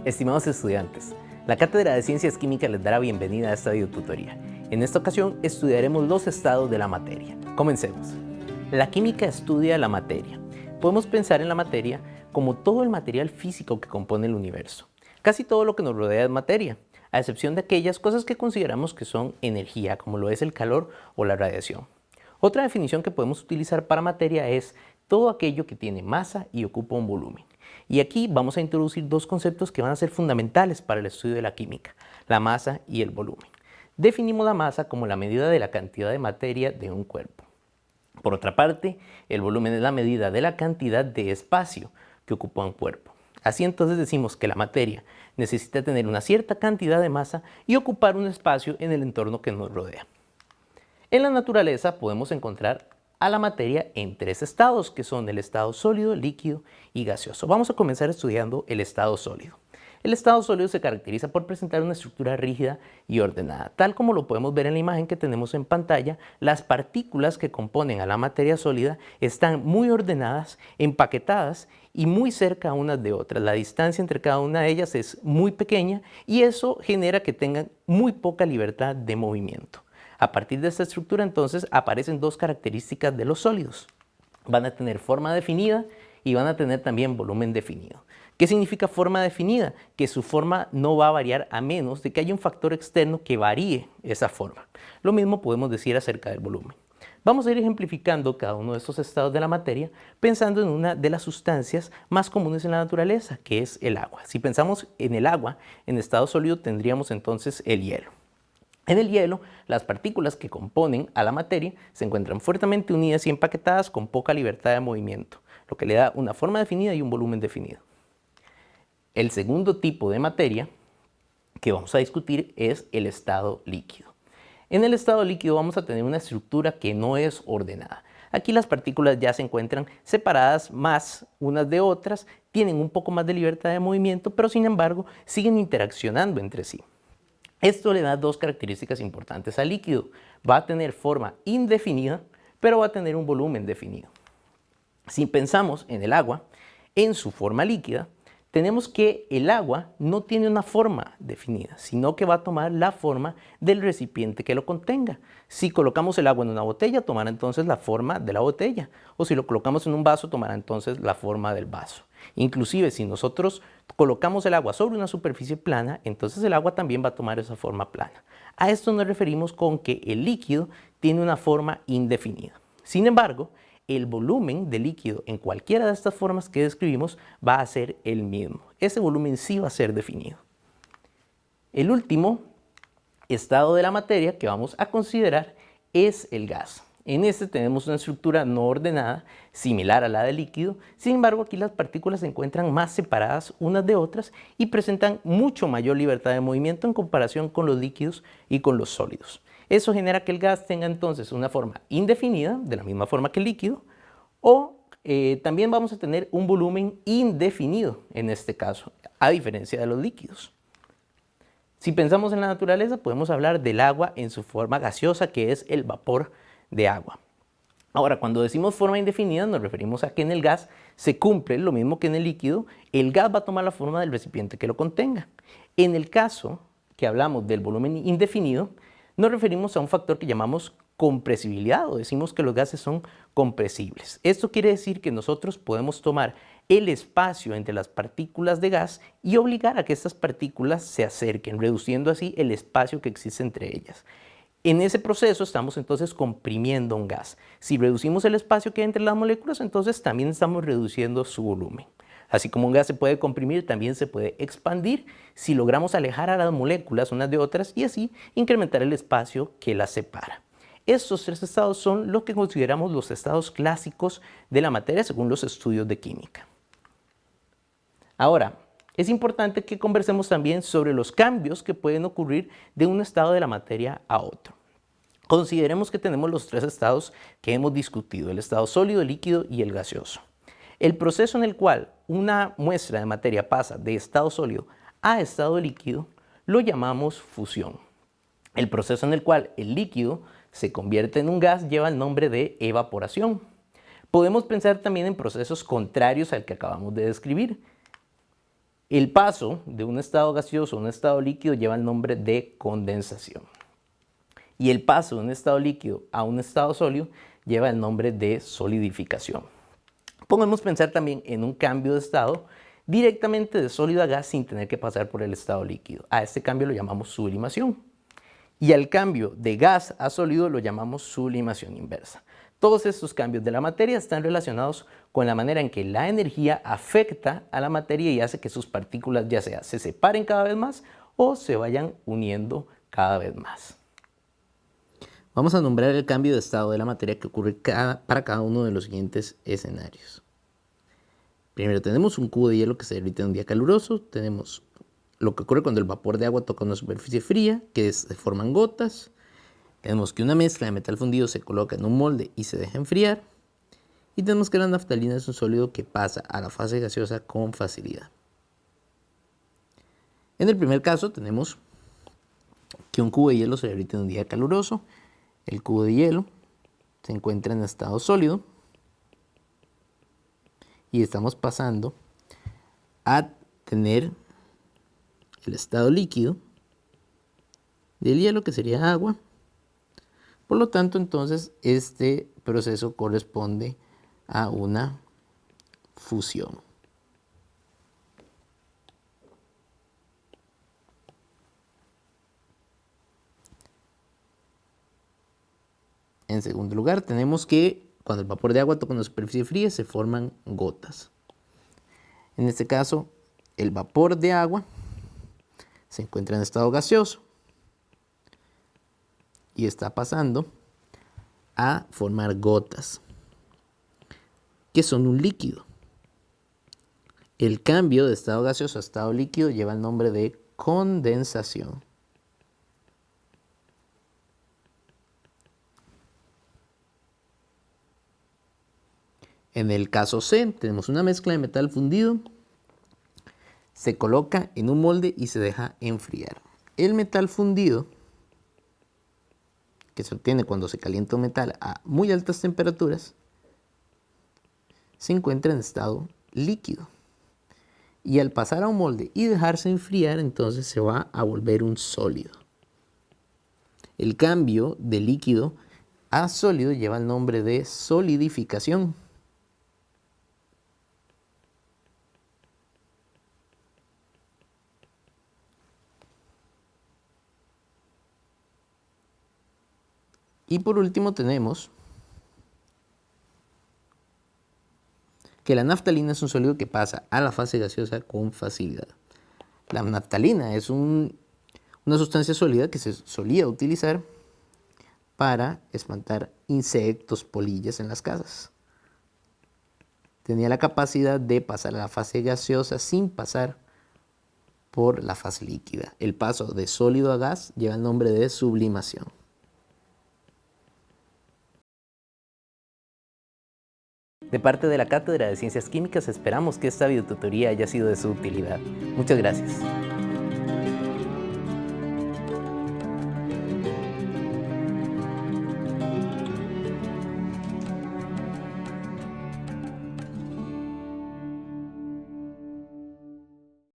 Estimados estudiantes, la Cátedra de Ciencias Químicas les dará bienvenida a esta videotutoría. En esta ocasión estudiaremos los estados de la materia. Comencemos. La química estudia la materia. Podemos pensar en la materia como todo el material físico que compone el universo. Casi todo lo que nos rodea es materia, a excepción de aquellas cosas que consideramos que son energía, como lo es el calor o la radiación. Otra definición que podemos utilizar para materia es todo aquello que tiene masa y ocupa un volumen. Y aquí vamos a introducir dos conceptos que van a ser fundamentales para el estudio de la química, la masa y el volumen. Definimos la masa como la medida de la cantidad de materia de un cuerpo. Por otra parte, el volumen es la medida de la cantidad de espacio que ocupa un cuerpo. Así entonces decimos que la materia necesita tener una cierta cantidad de masa y ocupar un espacio en el entorno que nos rodea. En la naturaleza podemos encontrar a la materia en tres estados, que son el estado sólido, líquido y gaseoso. Vamos a comenzar estudiando el estado sólido. El estado sólido se caracteriza por presentar una estructura rígida y ordenada. Tal como lo podemos ver en la imagen que tenemos en pantalla, las partículas que componen a la materia sólida están muy ordenadas, empaquetadas y muy cerca unas de otras. La distancia entre cada una de ellas es muy pequeña y eso genera que tengan muy poca libertad de movimiento. A partir de esta estructura entonces aparecen dos características de los sólidos. Van a tener forma definida y van a tener también volumen definido. ¿Qué significa forma definida? Que su forma no va a variar a menos de que haya un factor externo que varíe esa forma. Lo mismo podemos decir acerca del volumen. Vamos a ir ejemplificando cada uno de estos estados de la materia pensando en una de las sustancias más comunes en la naturaleza, que es el agua. Si pensamos en el agua, en estado sólido tendríamos entonces el hielo. En el hielo, las partículas que componen a la materia se encuentran fuertemente unidas y empaquetadas con poca libertad de movimiento, lo que le da una forma definida y un volumen definido. El segundo tipo de materia que vamos a discutir es el estado líquido. En el estado líquido vamos a tener una estructura que no es ordenada. Aquí las partículas ya se encuentran separadas más unas de otras, tienen un poco más de libertad de movimiento, pero sin embargo siguen interaccionando entre sí. Esto le da dos características importantes al líquido. Va a tener forma indefinida, pero va a tener un volumen definido. Si pensamos en el agua, en su forma líquida, tenemos que el agua no tiene una forma definida, sino que va a tomar la forma del recipiente que lo contenga. Si colocamos el agua en una botella, tomará entonces la forma de la botella. O si lo colocamos en un vaso, tomará entonces la forma del vaso. Inclusive si nosotros colocamos el agua sobre una superficie plana, entonces el agua también va a tomar esa forma plana. A esto nos referimos con que el líquido tiene una forma indefinida. Sin embargo, el volumen del líquido en cualquiera de estas formas que describimos va a ser el mismo. Ese volumen sí va a ser definido. El último estado de la materia que vamos a considerar es el gas. En este tenemos una estructura no ordenada, similar a la del líquido. Sin embargo, aquí las partículas se encuentran más separadas unas de otras y presentan mucho mayor libertad de movimiento en comparación con los líquidos y con los sólidos. Eso genera que el gas tenga entonces una forma indefinida, de la misma forma que el líquido, o también vamos a tener un volumen indefinido en este caso, a diferencia de los líquidos. Si pensamos en la naturaleza, podemos hablar del agua en su forma gaseosa, que es el vapor de agua. Ahora, cuando decimos forma indefinida, nos referimos a que en el gas se cumple lo mismo que en el líquido. El gas va a tomar la forma del recipiente que lo contenga. En el caso que hablamos del volumen indefinido, nos referimos a un factor que llamamos compresibilidad, o decimos que los gases son compresibles. Esto quiere decir que nosotros podemos tomar el espacio entre las partículas de gas y obligar a que estas partículas se acerquen, reduciendo así el espacio que existe entre ellas. En ese proceso estamos entonces comprimiendo un gas. Si reducimos el espacio que hay entre las moléculas, entonces también estamos reduciendo su volumen. Así como un gas se puede comprimir, también se puede expandir si logramos alejar a las moléculas unas de otras y así incrementar el espacio que las separa. Estos tres estados son lo que consideramos los estados clásicos de la materia según los estudios de química. Ahora, es importante que conversemos también sobre los cambios que pueden ocurrir de un estado de la materia a otro. Consideremos que tenemos los tres estados que hemos discutido, el estado sólido, el líquido y el gaseoso. El proceso en el cual una muestra de materia pasa de estado sólido a estado líquido lo llamamos fusión. El proceso en el cual el líquido se convierte en un gas lleva el nombre de evaporación. Podemos pensar también en procesos contrarios al que acabamos de describir. El paso de un estado gaseoso a un estado líquido lleva el nombre de condensación. Y el paso de un estado líquido a un estado sólido lleva el nombre de solidificación. Podemos pensar también en un cambio de estado directamente de sólido a gas sin tener que pasar por el estado líquido. A este cambio lo llamamos sublimación. Y al cambio de gas a sólido lo llamamos sublimación inversa. Todos estos cambios de la materia están relacionados con la manera en que la energía afecta a la materia y hace que sus partículas ya sea se separen cada vez más o se vayan uniendo cada vez más. Vamos a nombrar el cambio de estado de la materia que ocurre para cada uno de los siguientes escenarios. Primero tenemos un cubo de hielo que se derrite en un día caluroso, tenemos lo que ocurre cuando el vapor de agua toca una superficie fría, que se forman gotas. Tenemos que una mezcla de metal fundido se coloca en un molde y se deja enfriar. Y tenemos que la naftalina es un sólido que pasa a la fase gaseosa con facilidad. En el primer caso tenemos que un cubo de hielo se derrite en un día caluroso. El cubo de hielo se encuentra en estado sólido y estamos pasando a tener el estado líquido del hielo, que sería agua. Por lo tanto, entonces, este proceso corresponde a una fusión. En segundo lugar, tenemos que cuando el vapor de agua toca una superficie fría se forman gotas. En este caso, el vapor de agua se encuentra en estado gaseoso y está pasando a formar gotas, que son un líquido. El cambio de estado gaseoso a estado líquido lleva el nombre de condensación. En el caso C, tenemos una mezcla de metal fundido, se coloca en un molde y se deja enfriar. El metal fundido, que se obtiene cuando se calienta un metal a muy altas temperaturas, se encuentra en estado líquido. Y al pasar a un molde y dejarse enfriar, entonces se va a volver un sólido. El cambio de líquido a sólido lleva el nombre de solidificación. Y por último tenemos que la naftalina es un sólido que pasa a la fase gaseosa con facilidad. La naftalina es una sustancia sólida que se solía utilizar para espantar insectos, polillas en las casas. Tenía la capacidad de pasar a la fase gaseosa sin pasar por la fase líquida. El paso de sólido a gas lleva el nombre de sublimación. De parte de la Cátedra de Ciencias Químicas esperamos que esta videotutoría haya sido de su utilidad. Muchas gracias.